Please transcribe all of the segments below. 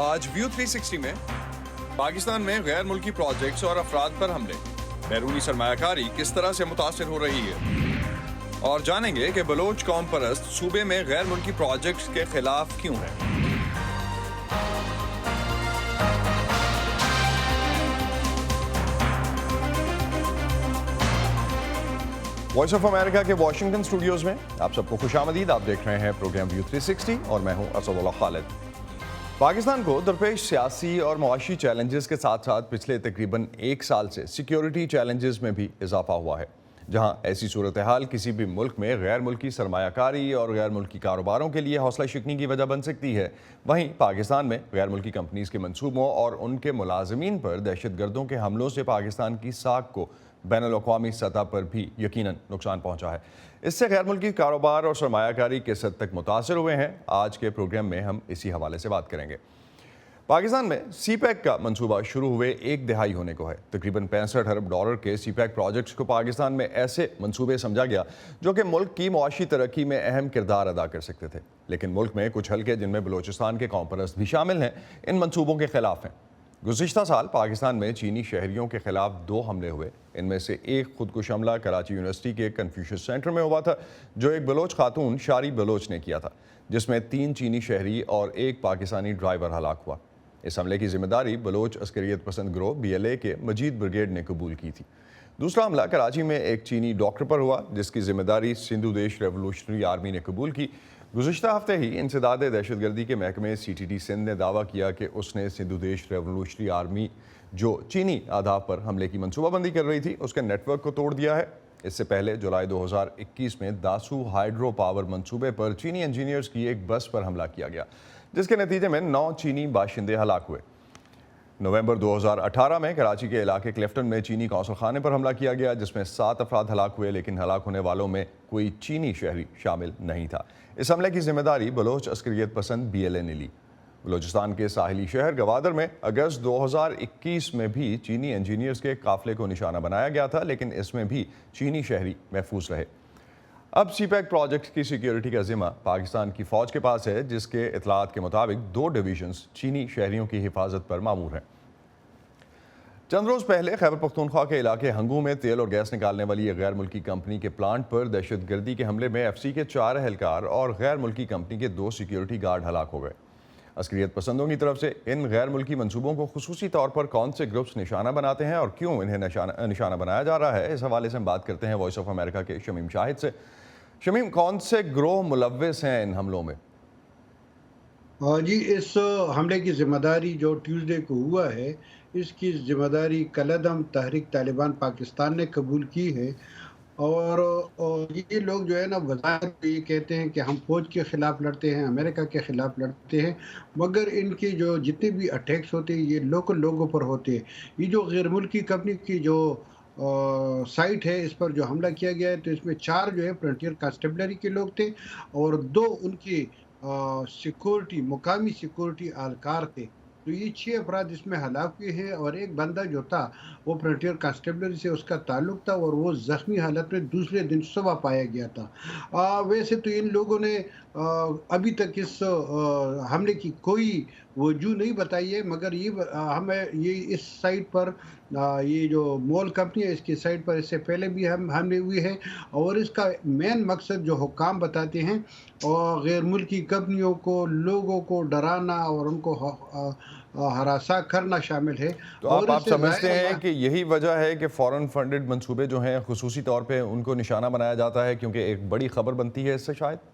آج ویو 360 میں پاکستان میں غیر ملکی پروجیکٹس اور افراد پر حملے، بیرونی سرمایہ کاری کس طرح سے متاثر ہو رہی ہے، اور جانیں گے کہ بلوچ قوم پرست صوبے میں غیر ملکی پروجیکٹس کے خلاف کیوں ہے۔ وائس آف امریکہ کے واشنگٹن اسٹوڈیوز میں آپ سب کو خوش آمدید۔ آپ دیکھ رہے ہیں پروگرام ویو 360 اور میں ہوں اسد اللہ خالد۔ پاکستان کو درپیش سیاسی اور معاشی چیلنجز کے ساتھ ساتھ پچھلے تقریباً ایک سال سے سیکیورٹی چیلنجز میں بھی اضافہ ہوا ہے۔ جہاں ایسی صورتحال کسی بھی ملک میں غیر ملکی سرمایہ کاری اور غیر ملکی کاروباروں کے لیے حوصلہ شکنی کی وجہ بن سکتی ہے، وہیں پاکستان میں غیر ملکی کمپنیز کے منصوبوں اور ان کے ملازمین پر دہشت گردوں کے حملوں سے پاکستان کی ساکھ کو بین الاقوامی سطح پر بھی یقیناً نقصان پہنچا ہے۔ اس سے غیر ملکی کاروبار اور سرمایہ کاری کس حد تک متاثر ہوئے ہیں، آج کے پروگرام میں ہم اسی حوالے سے بات کریں گے۔ پاکستان میں سی پیک کا منصوبہ شروع ہوئے ایک دہائی ہونے کو ہے۔ تقریباً 65 ارب ڈالر کے سی پیک پروجیکٹس کو پاکستان میں ایسے منصوبے سمجھا گیا جو کہ ملک کی معاشی ترقی میں اہم کردار ادا کر سکتے تھے، لیکن ملک میں کچھ حلقے جن میں بلوچستان کے قوم پرست بھی شامل ہیں ان منصوبوں کے خلاف ہیں۔ گزشتہ سال پاکستان میں چینی شہریوں کے خلاف 2 حملے ہوئے، ان میں سے ایک خودکش حملہ کراچی یونیورسٹی کے کنفیوشس سینٹر میں ہوا تھا جو ایک بلوچ خاتون شاری بلوچ نے کیا تھا، جس میں 3 چینی شہری اور ایک پاکستانی ڈرائیور ہلاک ہوا۔ اس حملے کی ذمہ داری بلوچ عسکریت پسند گروہ BLA کے مجید بریگیڈ نے قبول کی تھی۔ دوسرا حملہ کراچی میں ایک چینی ڈاکٹر پر ہوا جس کی ذمہ داری سندھو دیش ریولوشنری آرمی نے قبول کی۔ گزشتہ ہفتے ہی انسداد دہشت گردی کے محکمے CTD سندھ نے دعویٰ کیا کہ اس نے سندھو دیش ریولوشنری آرمی جو چینی اہداف پر حملے کی منصوبہ بندی کر رہی تھی اس کے نیٹ ورک کو توڑ دیا ہے۔ اس سے پہلے جولائی 2021 میں داسو ہائیڈرو پاور منصوبے پر چینی انجینئرز کی ایک بس پر حملہ کیا گیا جس کے نتیجے میں 9 چینی باشندے ہلاک ہوئے۔ نومبر 2018 میں کراچی کے علاقے کلفٹن میں چینی قونصل خانے پر حملہ کیا گیا جس میں 7 افراد ہلاک ہوئے، لیکن ہلاک ہونے والوں میں کوئی چینی شہری شامل نہیں تھا۔ اس حملے کی ذمہ داری بلوچ عسکریت پسند BLA نے لی۔ بلوچستان کے ساحلی شہر گوادر میں اگست 2021 میں بھی چینی انجینئرز کے قافلے کو نشانہ بنایا گیا تھا، لیکن اس میں بھی چینی شہری محفوظ رہے۔ اب سی پیک پروجیکٹ کی سیکیورٹی کا ذمہ پاکستان کی فوج کے پاس ہے، جس کے اطلاعات کے مطابق 2 ڈویژنز چینی شہریوں کی حفاظت پر مامور ہیں۔ چند روز پہلے خیبر پختونخوا کے علاقے ہنگو میں تیل اور گیس نکالنے والی ایک غیر ملکی کمپنی کے پلانٹ پر دہشت گردی کے حملے میں FC کے 4 اہلکار اور غیر ملکی کمپنی کے 2 سیکیورٹی گارڈ ہلاک ہو گئے۔ عسکریت پسندوں کی طرف سے ان غیر ملکی منصوبوں کو خصوصی طور پر کون سے گروپس نشانہ بناتے ہیں اور کیوں انہیں نشانہ بنایا جا رہا ہے، اس حوالے سے ہم بات کرتے ہیں وائس آف امریکہ کے شمیم شاہد سے۔ شمیم، کون سے گروہ ملوث ہیں ان حملوں میں؟ جی، اس حملے کی ذمہ داری جو ٹیوزڈے کو ہوا ہے، اس کی ذمہ داری کالعدم تحریک طالبان پاکستان نے قبول کی ہے، اور یہ لوگ جو ہے نا وظاہر یہ کہتے ہیں کہ ہم فوج کے خلاف لڑتے ہیں، امریکہ کے خلاف لڑتے ہیں، مگر ان کی جو جتنے بھی اٹیکس ہوتے ہیں یہ لوکل لوگوں پر ہوتے ہیں۔ یہ جو غیر ملکی کمپنی کی جو سائٹ ہے اس پر جو حملہ کیا گیا ہے تو اس میں 4 جو ہے فرنٹیئر کانسٹیبلری کے لوگ تھے اور 2 ان کی سیکورٹی مقامی سیکورٹی اہلکار تھے۔ تو یہ 6 افراد اس میں ہلاک ہوئے ہیں، اور ایک بندہ جو تھا وہ فرنٹیئر کانسٹیبلری سے اس کا تعلق تھا اور وہ زخمی حالت میں دوسرے دن صبح پایا گیا تھا۔ ویسے تو ان لوگوں نے ابھی تک اس حملے کی کوئی وجہ نہیں بتائی ہے، مگر ہمیں یہ اس سائٹ پر یہ جو مول کمپنی ہے اس کی سائٹ پر اس سے پہلے بھی حملے ہوئے ہیں، اور اس کا مین مقصد جو حکام بتاتے ہیں اور غیر ملکی کمپنیوں کو لوگوں کو ڈرانا اور ان کو ہراساں کرنا شامل ہے۔ تو آپ سمجھتے ہیں کہ یہی وجہ ہے کہ فورن فنڈڈ منصوبے جو ہیں خصوصی طور پہ ان کو نشانہ بنایا جاتا ہے کیونکہ ایک بڑی خبر بنتی ہے اس سے شاید؟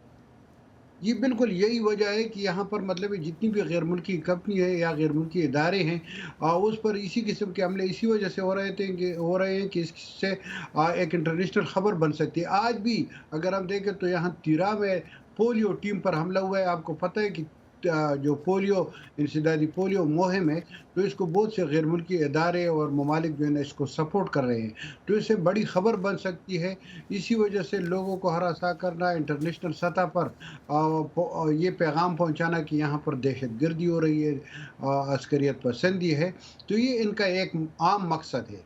جی بالکل یہی وجہ ہے کہ یہاں پر مطلب جتنی بھی غیر ملکی کمپنی ہے یا غیر ملکی ادارے ہیں اس پر اسی قسم کے حملے اسی وجہ سے ہو رہے ہیں کہ اس سے ایک انٹرنیشنل خبر بن سکتی ہے۔ آج بھی اگر ہم دیکھیں تو یہاں تیرا میں پولیو ٹیم پر حملہ ہوا ہے۔ آپ کو پتہ ہے کہ جو انسدادی پولیو مہم ہے تو اس کو بہت سے غیر ملکی ادارے اور ممالک جو ہے نا اس کو سپورٹ کر رہے ہیں، تو اس سے بڑی خبر بن سکتی ہے۔ اسی وجہ سے لوگوں کو ہراساں کرنا، انٹرنیشنل سطح پر یہ پیغام پہنچانا کہ یہاں پر دہشت گردی ہو رہی ہے، عسکریت پسندی ہے، تو یہ ان کا ایک عام مقصد ہے۔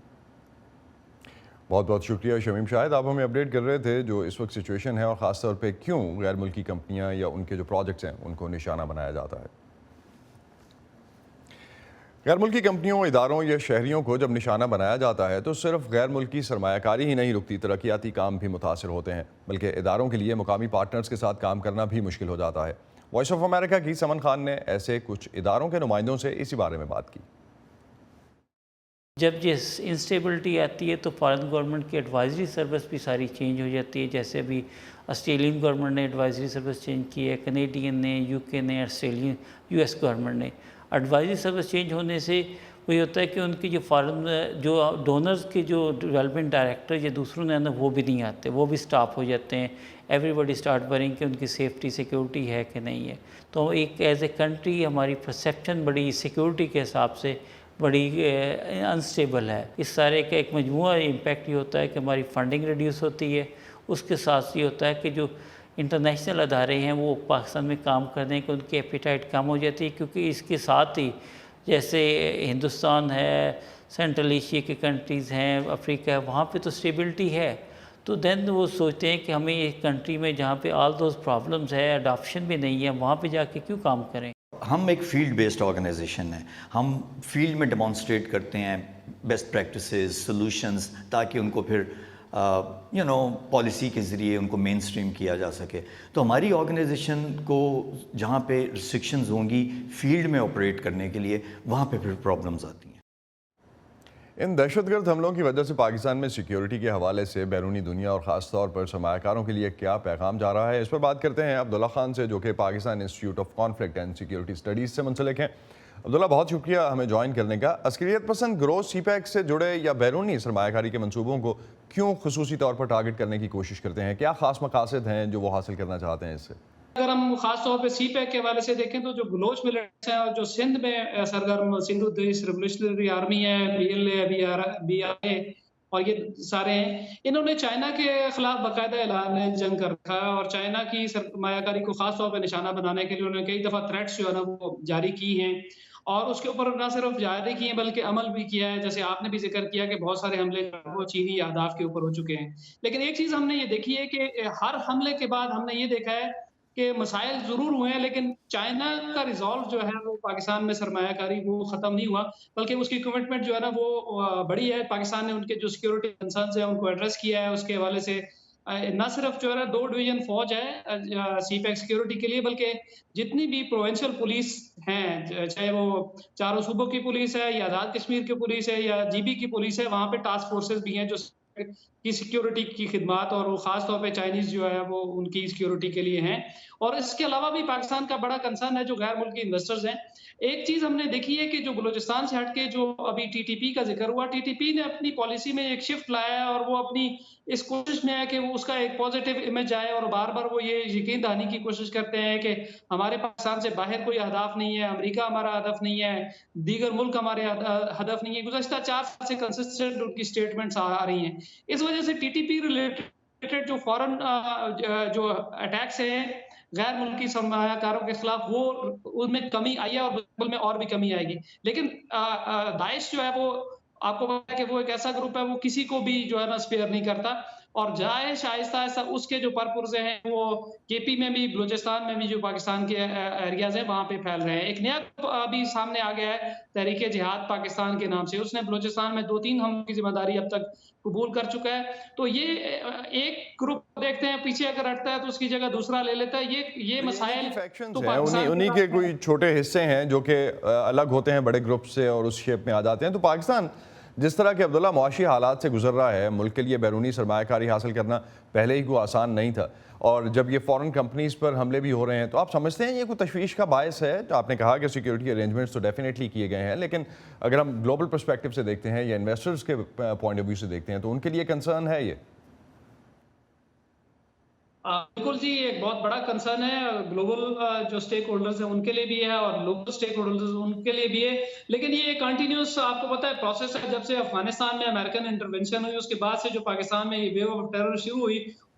بہت بہت شکریہ شمیم شاہد، آپ ہمیں اپڈیٹ کر رہے تھے جو اس وقت سچویشن ہے اور خاص طور پہ کیوں غیر ملکی کمپنیاں یا ان کے جو پروجیکٹس ہیں ان کو نشانہ بنایا جاتا ہے۔ غیر ملکی کمپنیوں، اداروں یا شہریوں کو جب نشانہ بنایا جاتا ہے تو صرف غیر ملکی سرمایہ کاری ہی نہیں رکتی، ترقیاتی کام بھی متاثر ہوتے ہیں، بلکہ اداروں کے لیے مقامی پارٹنرز کے ساتھ کام کرنا بھی مشکل ہو جاتا ہے۔ وائس آف امریکہ کی سمن خان نے ایسے کچھ اداروں کے نمائندوں سے اسی بارے میں بات کی۔ جب یہ انسٹیبلٹی آتی ہے تو فارن گورنمنٹ کی ایڈوائزری سروس بھی ساری چینج ہو جاتی ہے، جیسے ابھی آسٹریلین گورنمنٹ نے ایڈوائزری سروس چینج کی ہے، کینیڈین نے، یو کے نے، آسٹریلین یو ایس گورنمنٹ نے۔ ایڈوائزری سروس چینج ہونے سے وہی ہوتا ہے کہ ان کی جو فارن جو ڈونرز کے جو ڈیولپمنٹ ڈائریکٹر یا دوسروں نے نا وہ بھی نہیں آتے، وہ بھی سٹاپ ہو جاتے ہیں۔ ایوری بڈی اسٹارٹ ورنگ کہ ان کی سیفٹی سیکیورٹی ہے کہ نہیں ہے۔ تو ایک ایز اے کنٹری ہماری پرسیپشن بڑی سیکیورٹی کے حساب سے بڑی انسٹیبل ہے۔ اس سارے کا ایک مجموعہ امپیکٹ یہ ہوتا ہے کہ ہماری فنڈنگ ریڈیوس ہوتی ہے، اس کے ساتھ یہ ہوتا ہے کہ جو انٹرنیشنل ادارے ہیں وہ پاکستان میں کام کرنے کے ان کی ایپیٹائٹ کم ہو جاتی ہے، کیونکہ اس کے ساتھ ہی جیسے ہندوستان ہے، سینٹرل ایشیا کے کنٹریز ہیں، افریقہ ہے، وہاں پہ تو اسٹیبلٹی ہے، تو دین وہ سوچتے ہیں کہ ہمیں ایک کنٹری میں جہاں پہ آل دوز پرابلمز ہے، اڈاپشن بھی نہیں ہے، وہاں پہ جا کے کیوں کام کریں۔ ہم ایک فیلڈ بیسڈ آرگنائزیشن ہے، ہم فیلڈ میں ڈیمانسٹریٹ کرتے ہیں بیسٹ پریکٹسز، سولوشنز، تاکہ ان کو پھر پالیسی کے ذریعے ان کو مین اسٹریم کیا جا سکے۔ تو ہماری آرگنائزیشن کو جہاں پہ ریسٹرکشنز ہوں گی فیلڈ میں آپریٹ کرنے کے لیے، وہاں پہ پھر پرابلمز آتی ہیں۔ ان دہشت گرد حملوں کی وجہ سے پاکستان میں سیکیورٹی کے حوالے سے بیرونی دنیا اور خاص طور پر سرمایہ کاروں کے لیے کیا پیغام جا رہا ہے، اس پر بات کرتے ہیں عبداللہ خان سے، جو کہ Pakistan institute of conflict and security studies سے منسلک ہیں۔ عبداللہ، بہت شکریہ ہمیں جوائن کرنے کا۔ عسکریت پسند گروہ سی پیک سے جڑے یا بیرونی سرمایہ کاری کے منصوبوں کو کیوں خصوصی طور پر ٹارگٹ کرنے کی کوشش کرتے ہیں؟ کیا خاص مقاصد ہیں جو وہ حاصل کرنا چاہتے ہیں اس سے؟ اگر ہم خاص طور پہ سی پیک کے حوالے سے دیکھیں تو جو بلوچ ملٹس ہیں اور جو سندھ میں سرگرم سندھ دیش ریولیوشنری آرمی ہے، B L A, B R A اور یہ سارے ہیں، انہوں نے چائنا کے خلاف باقاعدہ اعلان جنگ کر رکھا ہے اور چائنا کی سرمایہ کاری کو خاص طور پہ نشانہ بنانے کے لیے انہوں نے کئی دفعہ تھریٹس جو ہے نا وہ جاری کی ہیں، اور اس کے اوپر نہ صرف جاری کی ہیں بلکہ عمل بھی کیا ہے۔ جیسے آپ نے بھی ذکر کیا کہ بہت سارے حملے وہ چینی اہداف کے اوپر ہو چکے ہیں، لیکن ایک چیز ہم نے یہ دیکھی ہے کہ ہر حملے کے بعد ہم نے یہ دیکھا ہے کہ مسائل ضرور ہوئے ہیں، لیکن چائنا کا ریزالو جو ہے وہ پاکستان میں سرمایہ کاری وہ ختم نہیں ہوا، بلکہ اس کی کمٹمنٹ جو ہے نا وہ بڑی ہے۔ پاکستان نے ان کے جو سیکیورٹی کنسرنز ہیں ان کو ایڈریس کیا ہے۔ اس کے حوالے سے نہ صرف جو ہے 2 ڈویژن فوج ہے سی پیک سیکیورٹی کے لیے، بلکہ جتنی بھی پروونشل پولیس ہیں، چاہے وہ چاروں صوبوں کی پولیس ہے یا آزاد کشمیر کی پولیس ہے یا جی بی کی پولیس ہے، وہاں پہ ٹاسک فورسز بھی ہیں جو کی سیکیورٹی کی خدمات، اور وہ خاص طور پہ چائنیز جو ہے وہ ان کی سیکیورٹی کے لیے ہیں۔ اور اس کے علاوہ بھی پاکستان کا بڑا کنسرن ہے جو غیر ملکی انویسٹرز ہیں۔ ایک چیز ہم نے دیکھی ہے کہ جو بلوچستان سے ہٹ کے جو ابھی ٹی ٹی پی کا ذکر ہوا، ٹی ٹی پی نے اپنی پالیسی میں ایک شفٹ لایا ہے اور وہ اپنی اس کوشش میں ہے کہ وہ اس کا ایک پازیٹیو امیج آئے، اور بار بار وہ یہ یقین دہانی کی کوشش کرتے ہیں کہ ہمارے پاکستان سے باہر کوئی اہداف نہیں ہے، امریکہ ہمارا ہدف نہیں ہے، دیگر ملک ہمارے ہدف نہیں ہے۔ گزشتہ 4 سال سے کنسسٹنٹ ان کی اسٹیٹمنٹس آ رہی ہیں۔ اس وجہ سے ٹی ٹی پی ریلیٹڈ جو فورن جو اٹیکس ہیں غیر ملکی سرمایہ کاروں کے خلاف، وہ ان میں کمی آئی ہے اور بالکل میں اور بھی کمی آئے گی۔ لیکن داعش جو ہے وہ آپ کو پتا ہے کہ وہ ایک ایسا گروپ ہے وہ کسی کو بھی جو ہے نا اسپیئر نہیں کرتا، اور داعش آہستہ آہستہ اس کے جو پرپرزے ہیں وہ کے پی میں بھی، بلوچستان میں بھی، جو پاکستان کے ایریاز ہیں وہاں پہ پھیل رہے ہیں۔ ایک نیا ابھی سامنے آ گیا ہے تحریک جہاد پاکستان کے نام سے، اس نے بلوچستان میں 2-3 حملوں کی ذمہ داری اب تک قبول کر چکا ہے۔ تو یہ ایک گروپ دیکھتے ہیں پیچھے اگر ہٹتا ہے تو اس کی جگہ دوسرا لے لیتا ہے۔ یہ مسائل فیکشنز ہیں، انہی کے کوئی چھوٹے حصے ہیں جو کہ الگ ہوتے ہیں بڑے گروپ سے اور اس شیپ میں آ جاتے ہیں۔ تو پاکستان جس طرح کہ عبداللہ معاشی حالات سے گزر رہا ہے، ملک کے لیے بیرونی سرمایہ کاری حاصل کرنا پہلے ہی کوئی آسان نہیں تھا، اور جب یہ فورن کمپنیز پر حملے بھی ہو رہے ہیں، تو آپ سمجھتے ہیں یہ کوئی تشویش کا باعث ہے؟ تو آپ نے کہا کہ سیکیورٹی ارینجمنٹس تو ڈیفینیٹلی کیے گئے ہیں، لیکن اگر ہم گلوبل پرسپیکٹیو سے دیکھتے ہیں یا انویسٹرز کے پوائنٹ آف ویو سے دیکھتے ہیں تو ان کے لیے کنسرن ہے یہ؟ بالکل جی، ایک بہت بڑا کنسرن ہے۔ گلوبل جو سٹیک ہولڈرز ہیں ان کے لیے بھی ہے اور لوکل سٹیک ہولڈرز ان کے لیے بھی ہے، لیکن یہ ایک کنٹینیوس آپ کو پتہ ہے پروسیس ہے۔ جب سے افغانستان میں امریکن انٹرونشن ہوئی، اس کے بعد سے جو پاکستان میں یہ ویو آف ٹیرر شروع ہوئی،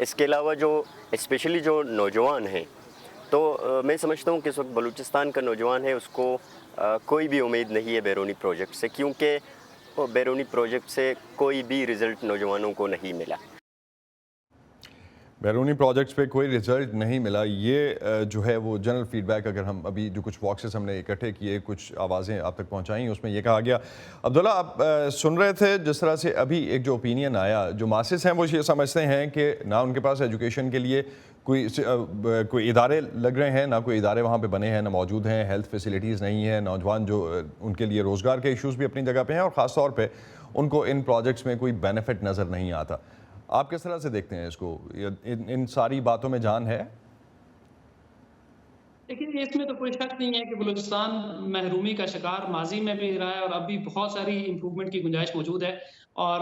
اس کے علاوہ جو اسپیشلی جو نوجوان ہیں، تو میں سمجھتا ہوں کہ اس وقت بلوچستان کا نوجوان ہے، اس کو کوئی بھی امید نہیں ہے بیرونی پروجیکٹ سے، کیونکہ بیرونی پروجیکٹ سے کوئی بھی رزلٹ نوجوانوں کو نہیں ملا۔ بیرونی پروجیکٹس پہ کوئی رزلٹ نہیں ملا، یہ جو ہے وہ جنرل فیڈ بیک، اگر ہم ابھی جو کچھ باکسز ہم نے اکٹھے کیے، کچھ آوازیں آپ تک پہنچائیں، اس میں یہ کہا گیا۔ عبداللہ، آپ سن رہے تھے جس طرح سے ابھی ایک جو اوپینین آیا، جو ماسز ہیں وہ یہ سمجھتے ہیں کہ نہ ان کے پاس ایجوکیشن کے لیے کوئی ادارے لگ رہے ہیں، نہ کوئی ادارے وہاں پہ بنے ہیں، نہ موجود ہیں، ہیلتھ فیسیلیٹیز نہیں ہیں، نوجوان جو ان کے لیے روزگار کے ایشوز بھی اپنی جگہ پہ ہیں، اور خاص طور پہ ان کو ان پروجیکٹس میں کوئی بینیفٹ نظر نہیں آتا۔ آپ کس طرح سے دیکھتے ہیں اس کو؟ ان ساری باتوں میں جان ہے؟ لیکن اس میں تو کوئی شک نہیں ہے کہ بلوچستان محرومی کا شکار ماضی میں بھی رہا ہے، اور ابھی بہت ساری امپرومنٹ کی گنجائش موجود ہے، اور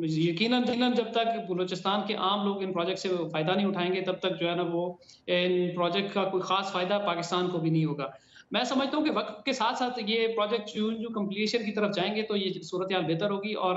یقیناً جب تک بلوچستان کے عام لوگ ان پروجیکٹ سے فائدہ نہیں اٹھائیں گے، تب تک جو ہے نا وہ ان پروجیکٹ کا کوئی خاص فائدہ پاکستان کو بھی نہیں ہوگا۔ میں سمجھتا ہوں کہ وقت کے ساتھ ساتھ یہ پروجیکٹ جو کمپلیشن کی طرف جائیں گے تو یہ صورتحال بہتر ہوگی، اور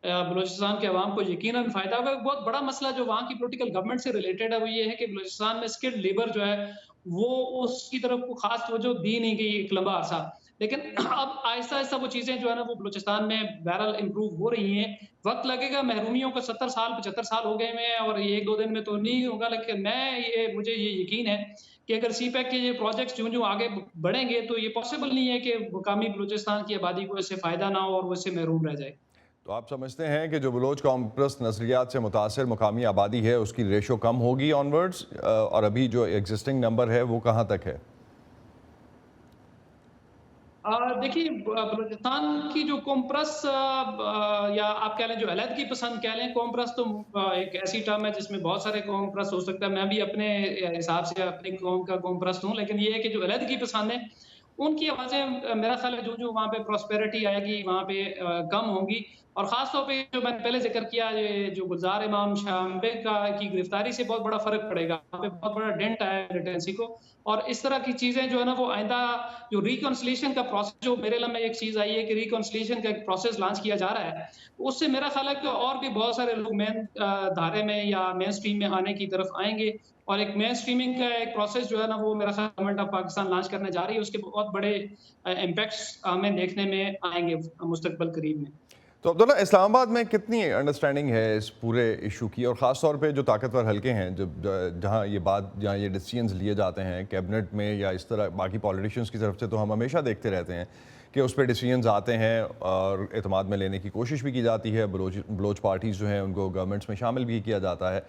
بلوچستان کے عوام کو یقیناً فائدہ ہوگا۔ ایک بہت بڑا مسئلہ جو وہاں کی پولیٹیکل گورنمنٹ سے ریلیٹڈ ہے وہ یہ ہے کہ بلوچستان میں اسکلڈ لیبر جو ہے وہ اس کی طرف کو خاص توجہ دی نہیں گئی ایک لمبا عرصہ، لیکن اب آہستہ آہستہ وہ چیزیں جو ہے نا وہ بلوچستان میں بہرحال امپروو ہو رہی ہیں۔ وقت لگے گا، محرومیوں کو 70 سال 75 سال ہو گئے ہیں، اور یہ 1-2 دن میں تو نہیں ہوگا، لیکن مجھے یہ یقین ہے کہ اگر سی پیک کے یہ پروجیکٹس جو آگے بڑھیں گے تو یہ پاسبل نہیں ہے کہ مقامی بلوچستان کی آبادی کو اس سے فائدہ نہ ہو اور وہ اس سے محروم رہ جائے۔ تو آپ سمجھتے ہیں کہ جو بلوچ قوم پرست نظریات سے متاثر مقامی آبادی ہے اس کی ریشو کم ہوگی آنورڈز، اور ابھی جو ایگزسٹنگ نمبر ہے وہ کہاں تک ہے؟ دیکھیے، بلوچستان کی جو قوم پرست یا آپ کہہ لیں جو علیحدگی پسند کہہ لیں، قوم پرست تو ایک ایسی ٹرم ہے جس میں بہت سارے قوم پرست ہو سکتا ہے۔ میں بھی اپنے حساب سے اپنی قوم کا قوم پرست ہوں، لیکن یہ ہے کہ جو علیحدگی پسند ہیں ان کی آوازیں میرا خیال ہے جو وہاں پہ پراسپیرٹی آئے گی وہاں پہ کم ہوں گی، اور خاص طور پہ جو میں نے پہلے ذکر کیا، یہ جو گلزار امام شامبے کی گرفتاری سے بہت بڑا فرق پڑے گا، وہاں پہ بہت بڑا ڈینٹ آیا ہے ملیٹنسی کو، اور اس طرح کی چیزیں جو ہے نا وہ آئندہ جو ریکنسلیشن کا پروسیس، جو میرے علم میں ایک چیز آئی ہے کہ ریکنسلیشن کا ایک پروسیس لانچ کیا جا رہا ہے، اس سے میرا خیال ہے کہ اور بھی بہت سارے لوگ مین دھارے میں یا مین سٹریم میں آنے کی طرف آئیں گے، اور ایک مین سٹریمنگ کا ایک پروسیس جو ہے نا وہ میرا خیال گورنمنٹ آف پاکستان لانچ کرنے جا رہی ہے، اس کے بہت بڑے امپیکٹس ہمیں دیکھنے میں آئیں گے مستقبل قریب میں۔ تو عبداللہ، اسلام آباد میں کتنی انڈرسٹینڈنگ ہے اس پورے ایشو کی، اور خاص طور پہ جو طاقتور حلقے ہیں جہاں یہ ڈیسیژنز لیے جاتے ہیں کیبنٹ میں یا اس طرح باقی پولیٹیشینز کی طرف سے، تو ہم ہمیشہ دیکھتے رہتے ہیں کہ اس پہ ڈیسیژنز آتے ہیں اور اعتماد میں لینے کی کوشش بھی کی جاتی ہے، بلوچ پارٹیز جو ہیں ان کو گورنمنٹس میں شامل بھی کیا جاتا ہے،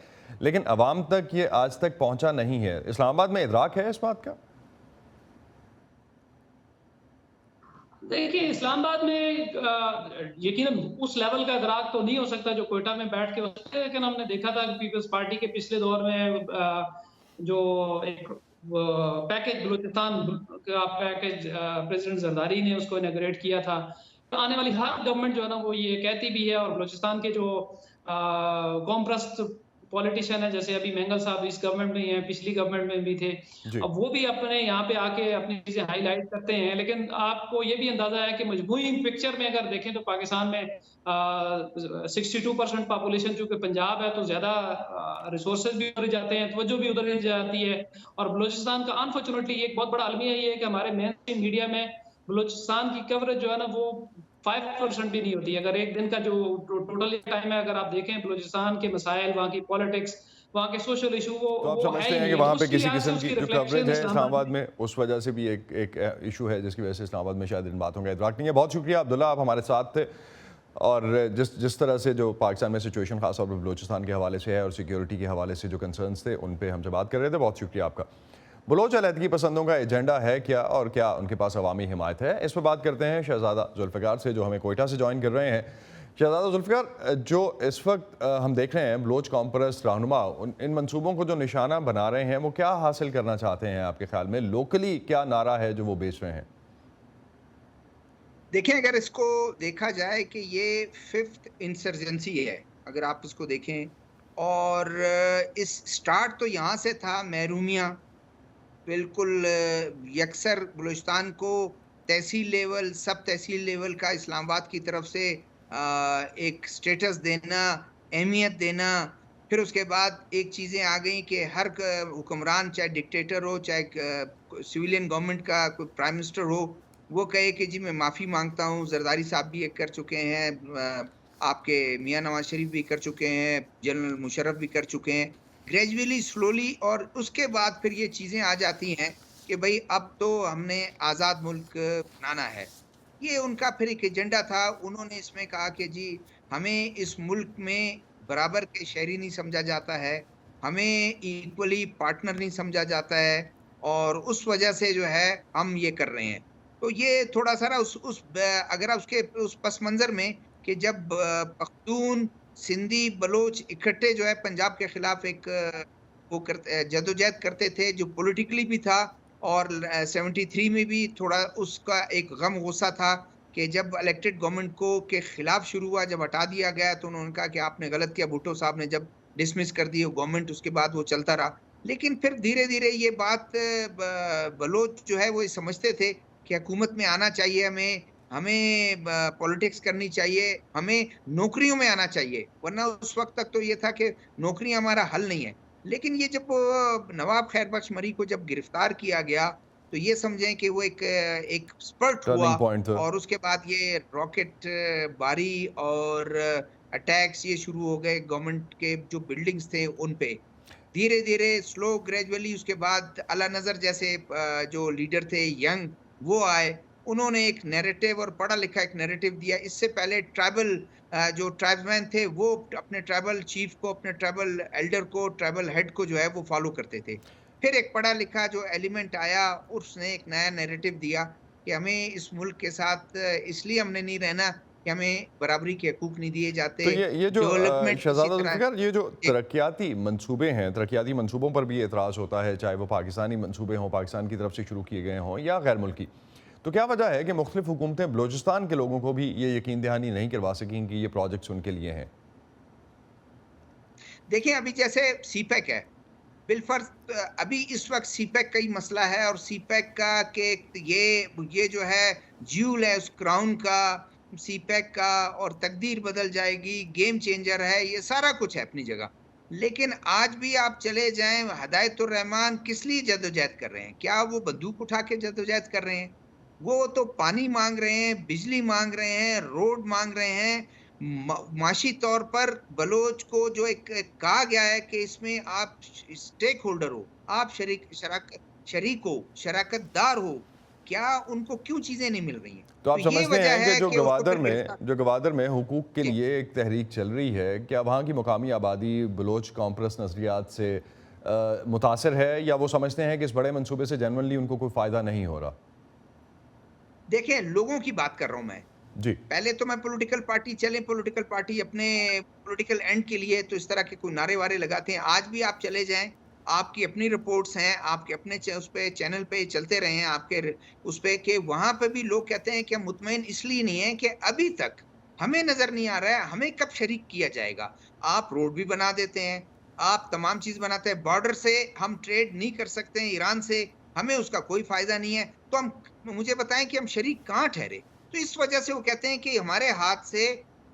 لیکن عوام تک یہ آج تک پہنچا نہیں ہے۔ اسلام آباد میں ادراک ہے اس بات کا؟ دیکھیے، اسلام آباد میں یقیناً اس لیول کا ادراک تو نہیں ہو سکتا جو کوئٹہ میں بیٹھ کے ہو سکتا ہے، لیکن ہم نے دیکھا تھا کہ پیپلز پارٹی کے پچھلے دور میں جو ایک پیکج بلوچستان کا پیکج پریزیڈنٹ زرداری نے اس کو انیگریٹ کیا تھا، آنے والی ہر گورنمنٹ جو ہے نا وہ یہ کہتی بھی ہے، اور بلوچستان کے جو قوم پرست پولیٹیشین ہے جیسے ابھی مینگل صاحب اس گورنمنٹ میں ہیں، پچھلی گورنمنٹ میں بھی تھے، اب وہ بھی اپنے یہاں پہ آ کے اپنی چیزیں ہائی لائٹ کرتے ہیں، لیکن آپ کو یہ بھی اندازہ ہے کہ مجموعی پکچر میں اگر دیکھیں تو پاکستان میں 62% پاپولیشن چونکہ پنجاب ہے تو زیادہ ریسورسز بھی ادھر جاتے ہیں، توجہ بھی ادھر جاتی ہے، اور بلوچستان کا انفارچونیٹلی ایک بہت بڑا المیہ یہ ہے کہ ہمارے مین اسٹریم میڈیا میں بلوچستان کی کوریج جو ہے نا وہ 5% بھی نہیں ہوتی۔ اگر ایک دن کا جو ٹوٹل ٹائم ہے اگر آپ دیکھیں بلوچستان کے مسائل، وہاں کی پالیٹکس، وہاں کے سوشل ایشو، تو آپ سمجھتے ہیں کہ وہاں پہ کسی قسم کی جو کوریج ہے اسلام آباد میں اس وجہ سے بھی ایک ایشو ہے جس کی وجہ سے اسلام آباد میں شاید ان باتوں کا ادراک نہیں ہے۔ بہت شکریہ عبداللہ، آپ ہمارے ساتھ تھے، اور جس طرح سے جو پاکستان میں سچویشن خاص طور پر بلوچستان کے حوالے سے ہے اور سیکیورٹی کے حوالے سے جو کنسرنز تھے ان پہ ہم سے بات کر رہے تھے، بہت شکریہ آپ کا۔ بلوچ علیحدگی پسندوں کا ایجنڈا ہے کیا، اور کیا ان کے پاس عوامی حمایت ہے؟ اس پہ بات کرتے ہیں شہزادہ ذوالفقار سے جو ہمیں کوئٹہ سے جوائن کر رہے ہیں۔ شہزادہ ذوالفقار، جو اس وقت ہم دیکھ رہے ہیں بلوچ قوم پرست رہنما ان منصوبوں کو جو نشانہ بنا رہے ہیں وہ کیا حاصل کرنا چاہتے ہیں آپ کے خیال میں؟ لوکلی کیا نعرہ ہے جو وہ بیچ رہے ہیں؟ دیکھیں، اگر اس کو دیکھا جائے کہ یہ 5th انسرجنسی ہے اگر آپ اس کو دیکھیں، اور اس سٹارٹ تو یہاں سے تھا، محرومیاں بالکل یکسر بلوچستان کو تحصیل لیول، سب تحصیل لیول کا اسلام آباد کی طرف سے ایک سٹیٹس دینا، اہمیت دینا، پھر اس کے بعد ایک چیزیں آ گئیں کہ ہر حکمران چاہے ڈکٹیٹر ہو چاہے سویلین گورنمنٹ کا کوئی پرائم منسٹر ہو وہ کہے کہ جی میں معافی مانگتا ہوں. زرداری صاحب بھی یہ کر چکے ہیں, آپ کے میاں نواز شریف بھی کر چکے ہیں, جنرل مشرف بھی کر چکے ہیں, گریجولی سلولی. اور اس کے بعد پھر یہ چیزیں آ جاتی ہیں کہ بھئی اب تو ہم نے آزاد ملک بنانا ہے. یہ ان کا پھر ایک ایجنڈا تھا. انہوں نے اس میں کہا کہ جی ہمیں اس ملک میں برابر کے شہری نہیں سمجھا جاتا ہے, ہمیں ایکولی پارٹنر نہیں سمجھا جاتا ہے, اور اس وجہ سے جو ہے ہم یہ کر رہے ہیں. تو یہ تھوڑا سا اگر اس کے اس پس منظر میں کہ جب پختون, سندھی, بلوچ اکٹھے جو ہے پنجاب کے خلاف ایک وہ جدوجہد کرتے تھے جو پولیٹیکلی بھی تھا, اور 73 میں بھی تھوڑا اس کا ایک غم غصہ تھا کہ جب الیکٹڈ گورنمنٹ کو کے خلاف شروع ہوا, جب ہٹا دیا گیا تو انہوں نے کہا کہ آپ نے غلط کیا. بھٹو صاحب نے جب ڈسمس کر دی گورنمنٹ, اس کے بعد وہ چلتا رہا. لیکن پھر دھیرے دھیرے یہ بات بلوچ جو ہے وہ سمجھتے تھے کہ حکومت میں آنا چاہیے, ہمیں پولیٹکس کرنی چاہیے, ہمیں نوکریوں میں آنا چاہیے, ورنہ اس وقت تک تو یہ تھا کہ نوکریاں ہمارا حل نہیں ہے. لیکن یہ جب نواب خیر بخش مری کو جب گرفتار کیا گیا تو یہ سمجھیں کہ وہ ایک سپرٹ ہوا, اور اس کے بعد یہ راکٹ باری اور اٹیکس یہ شروع ہو گئے گورنمنٹ کے جو بلڈنگز تھے ان پہ. دھیرے دھیرے سلو گریجولی اس کے بعد اعلیٰ نظر جیسے جو لیڈر تھے ینگ وہ آئے, انہوں نے ایک نیریٹو اور پڑھا لکھا ایک نیریٹو دیا. اس سے پہلے ٹرائبل جو ٹرائبز مین تھے وہ اپنے ٹرائبل چیف کو, اپنے ٹرائبل ایلڈر کو, ٹرائبل ہیڈ کو جو ہے وہ فالو کرتے تھے. پھر ایک پڑھا لکھا جو ایلیمنٹ آیا, اس نے ایک نیا نیریٹو دیا کہ ہمیں اس ملک کے ساتھ اس لیے ہم نے نہیں رہنا کہ ہمیں برابری کے حقوق نہیں دیے جاتے. تو یہ جو شہزادہ ذوالفقار, یہ جو ترقیاتی منصوبے ہیں, ترقیاتی منصوبوں پر بھی اعتراض ہوتا ہے, چاہے وہ پاکستانی منصوبے ہوں, پاکستان کی طرف سے شروع کیے گئے ہوں یا غیر ملکی. تو کیا وجہ ہے کہ مختلف حکومتیں بلوچستان کے لوگوں کو بھی یہ یقین دہانی نہیں کروا سکیں کہ یہ پروجیکٹس ان کے لیے ہیں؟ دیکھیں ابھی جیسے سی پیک ہے, بالفرض ابھی اس وقت سی پیک کا ہی مسئلہ ہے, اور سی پیک کا کہ یہ جو ہے جیول ہے اس کراؤن کا, سی پیک کا, اور تقدیر بدل جائے گی, گیم چینجر ہے, یہ سارا کچھ ہے اپنی جگہ. لیکن آج بھی آپ چلے جائیں, ہدایت الرحمان کس لیے جدوجہد کر رہے ہیں؟ کیا وہ بندوق اٹھا کے جدوجہد کر رہے ہیں؟ وہ تو پانی مانگ رہے ہیں, بجلی مانگ رہے ہیں, روڈ مانگ رہے ہیں. معاشی طور پر بلوچ کو جو ایک کہا گیا ہے کہ اس میں آپ اسٹیک ہولڈر ہو, آپ شریک ہو, شراکت دار ہو, کیا ان کو کیوں چیزیں نہیں مل رہی ہیں؟ تو آپ سمجھتے ہیں کہ جو گوادر میں حقوق کے لیے ایک تحریک چل رہی ہے, کیا وہاں کی مقامی آبادی بلوچ کامپرس نظریات سے متاثر ہے, یا وہ سمجھتے ہیں کہ اس بڑے منصوبے سے جنرلی ان کو کوئی فائدہ نہیں ہو رہا؟ دیکھیں لوگوں کی بات کر رہا ہوں میں جی. پہلے تو میں پولیٹیکل پارٹی چلیں, پولیٹیکل پارٹی اپنے پولیٹیکل اینڈ کے لیے تو اس طرح کے کوئی نعرے وارے لگاتے ہیں. آج بھی آپ چلے جائیں, آپ کی اپنی رپورٹس ہیں, آپ کے اپنے اس پہ چینل پہ چلتے رہے ہیں آپ کے اس پہ, کہ وہاں پہ بھی لوگ کہتے ہیں کہ ہم مطمئن اس لیے نہیں ہیں کہ ابھی تک ہمیں نظر نہیں آ رہا ہے ہمیں کب شریک کیا جائے گا. آپ روڈ بھی بنا دیتے ہیں, آپ تمام چیز بناتے ہیں, بارڈر سے ہم ٹریڈ نہیں کر سکتے ہیں ایران سے, ہمیں اس کا کوئی فائدہ نہیں ہے, تو ہم مجھے بتائیں کہ ہم شریک کہاں ٹھہرے؟ تو اس وجہ سے وہ کہتے ہیں کہ ہمارے ہاتھ سے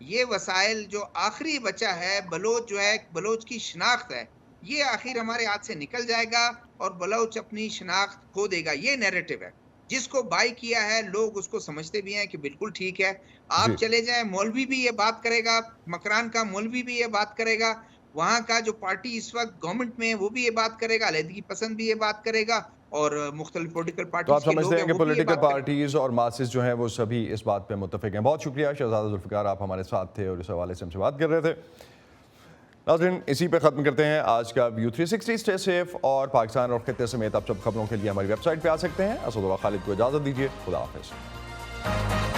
یہ وسائل جو آخری بچہ ہے, بلوچ جو ہے, بلوچ کی شناخت ہے, یہ آخر ہمارے ہاتھ سے نکل جائے گا اور بلوچ اپنی شناخت کھو دے گا. یہ نیریٹو ہے جس کو بائی کیا ہے, لوگ اس کو سمجھتے بھی ہیں کہ بالکل ٹھیک ہے. آپ چلے جائیں, مولوی بھی یہ بات کرے گا, مکران کا مولوی بھی یہ بات کرے گا, وہاں کا جو پارٹی اس وقت گورنمنٹ میں وہ بھی یہ بات کرے گا, علیحدگی پسند بھی یہ بات کرے گا, اور مختلف پولیٹیکل پارٹیز. تو آپ سمجھتے ہیں کہ پولیٹیکل پارٹیز اور ماسز جو ہیں وہ سبھی اس بات پہ متفق ہیں. بہت شکریہ شہزادہ ذوالفقار, آپ ہمارے ساتھ تھے اور اس حوالے سے ہم سے بات کر رہے تھے. ناظرین اسی پہ ختم کرتے ہیں آج کا ویو 360. اسٹے سیف, اور پاکستان اور خطے سمیت اب سب خبروں کے لیے ہماری ویب سائٹ پہ آ سکتے ہیں. اسد اللہ خالد کو اجازت دیجیے, خدا حافظ.